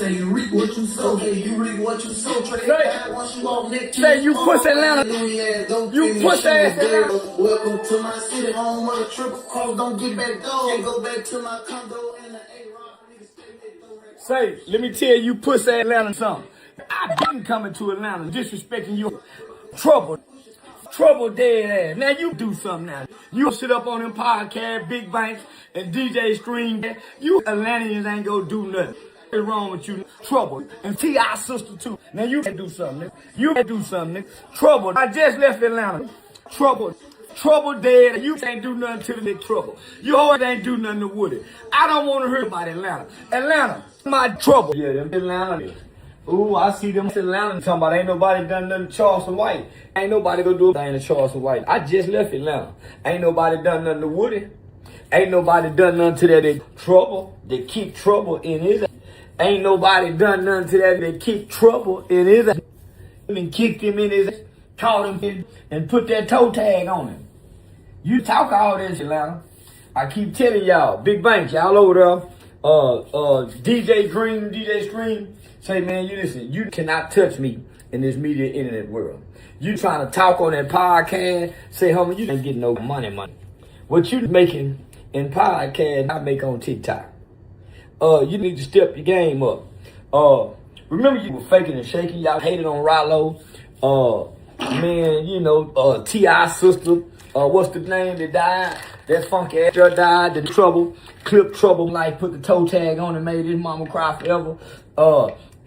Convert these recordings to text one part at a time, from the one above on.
Say you reap what you sow. Hey, you reap what you sow. Trade that once you off next. Say you push Atlanta. You push ass Atlanta. Welcome to my city, home of the triple cross. Don't get back though. Go back to my condo and the A-Rock. Say, let me tell you, pussy Atlanta something. I didn't come into Atlanta disrespecting you. Trouble dead ass. Now you do something now. You sit up on them podcasts, Big Banks, and DJ Stream. You Atlanteans ain't gonna do nothing. What's wrong with you? Trouble. And T.I. sister too. Now you can do something, nigga. You can do something, nigga. Trouble. I just left Atlanta. Trouble dead. You can't do nothing to the nigga Trouble. You always ain't do nothing to Woody. I don't want to hear about Atlanta. Atlanta, my trouble. Yeah, them Atlanta. Ooh, I see them Atlanta talking about ain't nobody done nothing to Charleston White. Ain't nobody gonna do anything to Charleston White. I just left Atlanta. Ain't nobody done nothing to Woody. Ain't nobody done nothing to that Trouble. They keep Trouble in his. Ain't nobody done nothing to that. They keep Trouble in his. And kicked him in his. Caught him in, and put that toe tag on him. You talk all this, Atlanta. I keep telling y'all, Big Bank, y'all over there, DJ Green, DJ Stream, say, man, you listen, you cannot touch me in this media internet world. You trying to talk on that podcast, say, homie, you ain't getting no money. What you making in podcast, I make on TikTok. You need to step your game up. Remember you were faking and shaking, y'all hated on Rollo. Man, you know, T.I. sister, what's the name that died? That funky ass girl died, the Trouble, clip Trouble, like put the toe tag on and made his mama cry forever.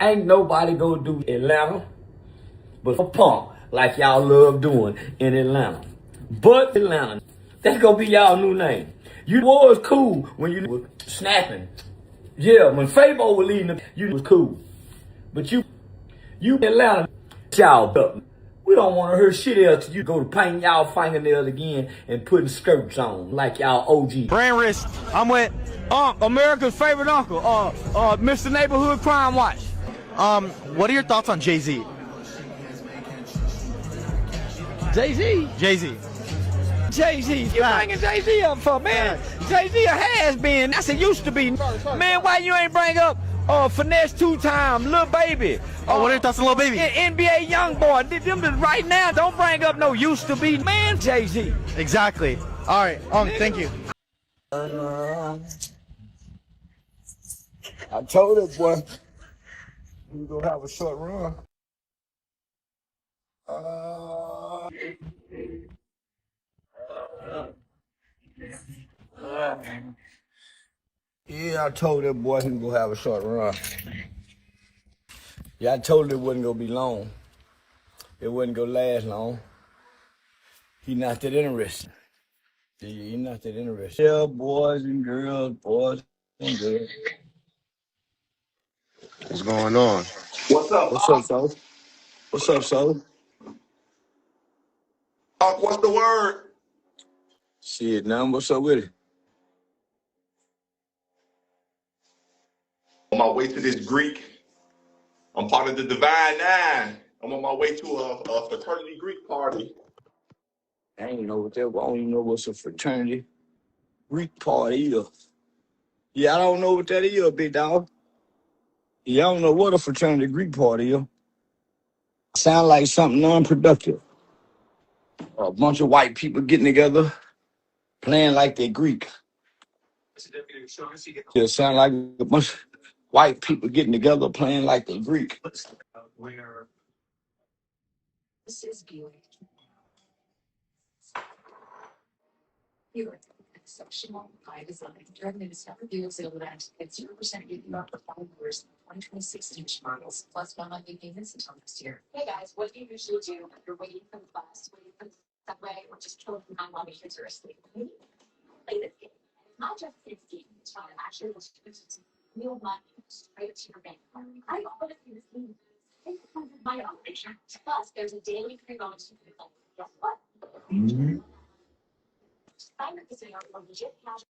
Ain't nobody gonna do Atlanta, but for punk, like y'all love doing in Atlanta. But Atlanta, that's gonna be y'all new name. You was cool when you was snapping. Yeah, when Fabo was leading, you was cool. But you Atlanta, y'all up. We don't want to hear shit else till you go to painting y'all fingernails again and putting skirts on like y'all OG. Brand Wrist. I'm with America's favorite uncle, Mr. Neighborhood Crime Watch. What are your thoughts on Jay-Z? Jay-Z? Jay-Z. Jay-Z. You bringing Jay-Z up for, man? Jay-Z a has-been. That's a used to be. Man, why you ain't bring up Finesse 2-time, Lil Baby? What are your thoughts on Lil Baby? NBA Youngboy. Them right now, don't bring up no used to be. Man, Jay-Z. Exactly. All right, thank you. I told that boy he was gonna have a short run. Yeah, I told that boy he was gonna have a short run. Yeah, I told him it wasn't gonna be long. It wasn't gonna last long. He not that interested. He not that interested. Yeah, boys and girls. What's going on? What's up? What's up, Soul? What's up, Soul? What's the word? Shit, now what's up with it? On my way to this Greek. I'm part of the Divine Nine. I'm on my way to a fraternity Greek party. I ain't know what that. I don't even know what's a fraternity Greek party is. Yeah, I don't know what that is, big dog. Yeah, I don't know what a fraternity Greek party is. Sound like something non-productive. A bunch of white people getting together, playing like they're Greek. Yeah, sound like a bunch of white people getting together, playing like they're Greek. Exceptional by design. During the Discover Vehicle event, get 0% getting up for 5 years, 2026 models, plus 100 payments until next year. Hey guys, what do you usually do if you're waiting for the bus, waiting for the subway, or just chilling behind while your kids are asleep? Play this game. It's not just kids game, it's actually real money straight to your bank account. I always see this game. Take my own picture. Plus, there's a daily free bonus to people. Guess what? Sign up this year for legit cash.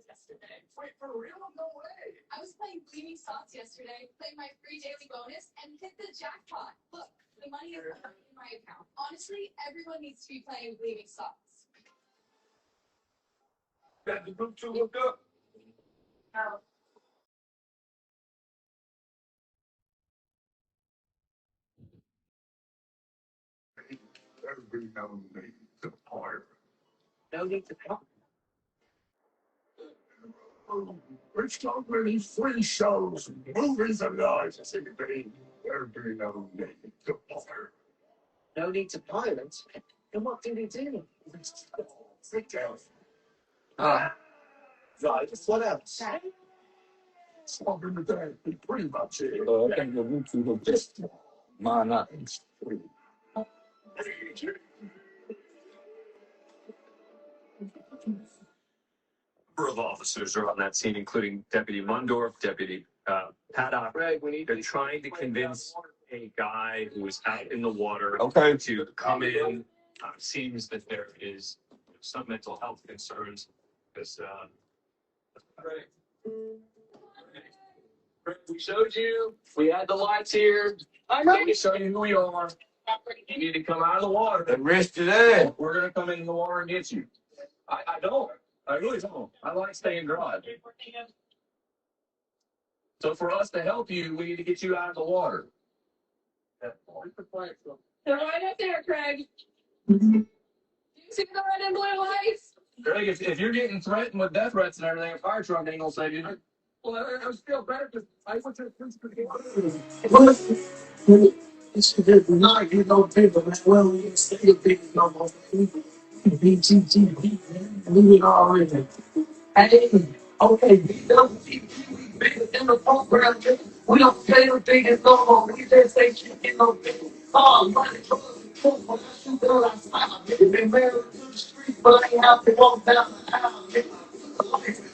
Yesterday. Wait, for real? No way. I was playing Gleaming Sauce yesterday, played my free daily bonus, and hit the jackpot. Look, the money is in my account. Honestly, everyone needs to be playing Gleaming Sauce. Got the group 2 hooked up? No need to talk. There's so many free shows and movies and lies. I said, baby, there'd be no need to bother. No need to violence. And what do they do? Sit down. Right. What else? Something today, be pretty much it. I think the YouTube of just mine not. Number of officers are on that scene, including Deputy Mundorf, Deputy Paddock. They're trying to convince a guy who is out in the water to come in. Seems that there is some mental health concerns. Because, we showed you. We had the lights here. I know. We show you who you are. You need to come out of the water. The rest of that. We're going to come in the water and get you. I don't. I really don't. I like staying dry. So for us to help you, we need to get you out of the water. They're right up there, Craig. You see the red and blue lights? Craig, if you're getting threatened with death threats and everything, a fire truck ain't gonna save you. Well, I was still better because I went to the principal. It's a good night, you know, people as well. We didn't stay a big no more. BTTV, man. We were already. Hey, okay, BWTV, bigger than the program. We don't play the biggest no more. We just say shit, you know, oh, money, when I shoot girl outside, I been married to the street, but I ain't have to walk down the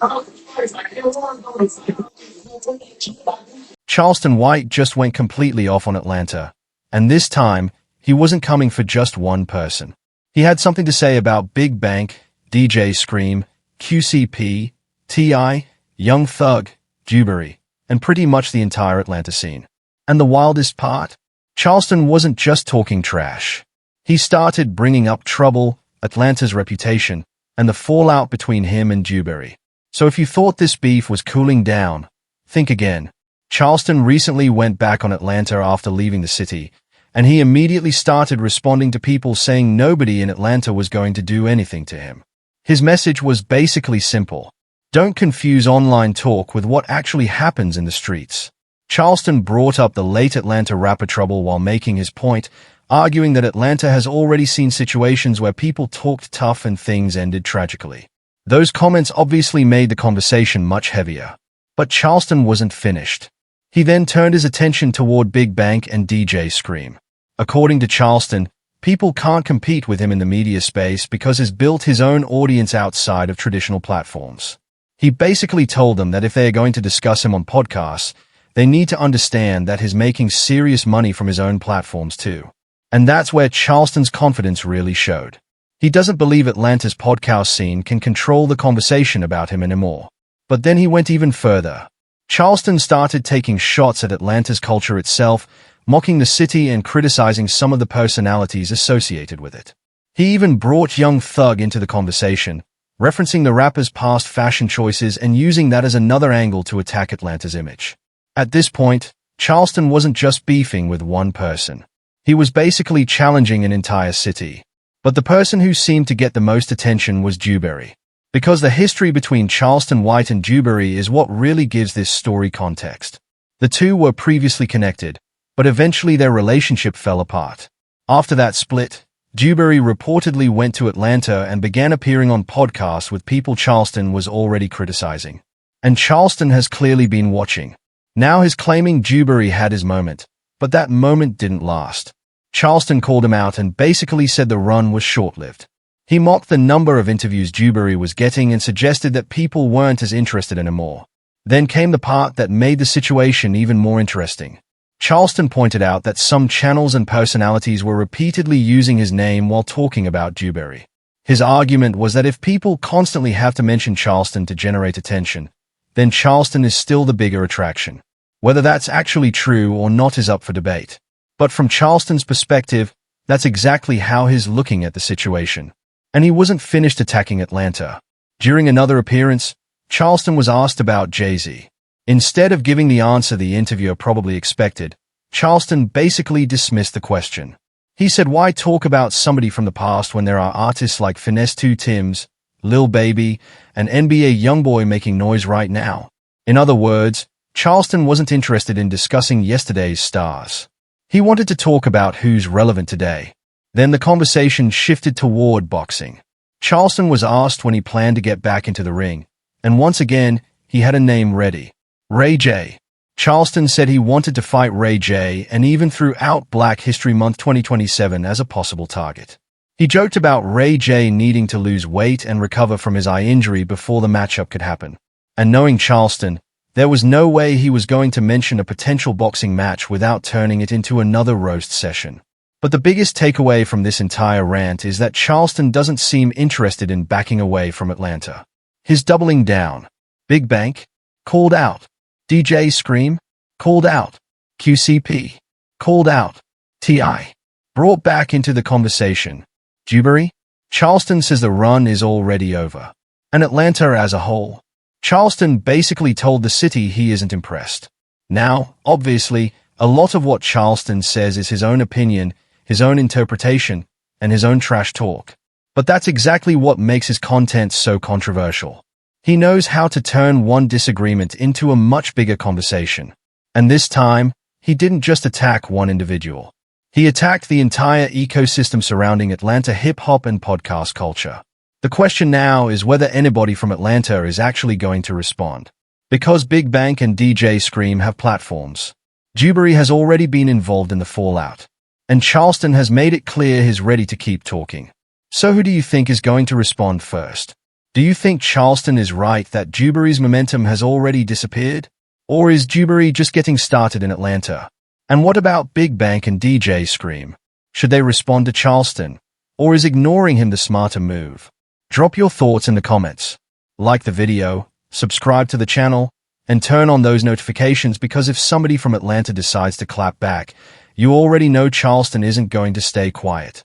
aisle. I can't want to. Charleston White just went completely off on Atlanta, and this time, he wasn't coming for just one person. He had something to say about Big Bank, DJ Scream, QCP, T.I., Young Thug, DewBerry, and pretty much the entire Atlanta scene. And the wildest part? Charleston wasn't just talking trash. He started bringing up trouble, Atlanta's reputation, and the fallout between him and DewBerry. So if you thought this beef was cooling down, think again. Charleston recently went back on Atlanta after leaving the city, and he immediately started responding to people saying nobody in Atlanta was going to do anything to him. His message was basically simple. Don't confuse online talk with what actually happens in the streets. Charleston brought up the late Atlanta rapper trouble while making his point, arguing that Atlanta has already seen situations where people talked tough and things ended tragically. Those comments obviously made the conversation much heavier. But Charleston wasn't finished. He then turned his attention toward Big Bank and DJ Scream. According to Charleston, people can't compete with him in the media space because he's built his own audience outside of traditional platforms. He basically told them that if they are going to discuss him on podcasts, they need to understand that he's making serious money from his own platforms too. And that's where Charleston's confidence really showed. He doesn't believe Atlanta's podcast scene can control the conversation about him anymore. But then he went even further. Charleston started taking shots at Atlanta's culture itself, mocking the city and criticizing some of the personalities associated with it. He even brought Young Thug into the conversation, referencing the rapper's past fashion choices and using that as another angle to attack Atlanta's image. At this point, Charleston wasn't just beefing with one person. He was basically challenging an entire city. But the person who seemed to get the most attention was DewBerry. Because the history between Charleston White and DewBerry is what really gives this story context. The two were previously connected, but eventually their relationship fell apart. After that split, DewBerry reportedly went to Atlanta and began appearing on podcasts with people Charleston was already criticizing. And Charleston has clearly been watching. Now he's claiming DewBerry had his moment, but that moment didn't last. Charleston called him out and basically said the run was short-lived. He mocked the number of interviews DewBerry was getting and suggested that people weren't as interested anymore. Then came the part that made the situation even more interesting. Charleston pointed out that some channels and personalities were repeatedly using his name while talking about DewBerry. His argument was that if people constantly have to mention Charleston to generate attention, then Charleston is still the bigger attraction. Whether that's actually true or not is up for debate. But from Charleston's perspective, that's exactly how he's looking at the situation. And he wasn't finished attacking Atlanta. During another appearance, Charleston was asked about Jay-Z. Instead of giving the answer the interviewer probably expected, Charleston basically dismissed the question. He said, why talk about somebody from the past when there are artists like Finesse 2 Tims, Lil Baby, and NBA Youngboy making noise right now? In other words, Charleston wasn't interested in discussing yesterday's stars. He wanted to talk about who's relevant today. Then the conversation shifted toward boxing. Charleston was asked when he planned to get back into the ring, and once again, he had a name ready. Ray J. Charleston said he wanted to fight Ray J and even threw out Black History Month 2027 as a possible target. He joked about Ray J needing to lose weight and recover from his eye injury before the matchup could happen. And knowing Charleston, there was no way he was going to mention a potential boxing match without turning it into another roast session. But the biggest takeaway from this entire rant is that Charleston doesn't seem interested in backing away from Atlanta. He's doubling down. Big Bank? Called out. DJ Scream? Called out. QCP? Called out. T.I. brought back into the conversation. DewBerry? Charleston says the run is already over. And Atlanta as a whole. Charleston basically told the city he isn't impressed. Now, obviously, a lot of what Charleston says is his own opinion, his own interpretation, and his own trash talk. But that's exactly what makes his content so controversial. He knows how to turn one disagreement into a much bigger conversation. And this time, he didn't just attack one individual. He attacked the entire ecosystem surrounding Atlanta hip-hop and podcast culture. The question now is whether anybody from Atlanta is actually going to respond. Because Big Bank and DJ Scream have platforms, DewBerry has already been involved in the fallout. And Charleston has made it clear he's ready to keep talking. So who do you think is going to respond first? Do you think Charleston is right that DewBerry's momentum has already disappeared? Or is DewBerry just getting started in Atlanta? And what about Big Bank and DJ Scream? Should they respond to Charleston? Or is ignoring him the smarter move? Drop your thoughts in the comments. Like the video, subscribe to the channel, and turn on those notifications because if somebody from Atlanta decides to clap back, you already know Charleston isn't going to stay quiet.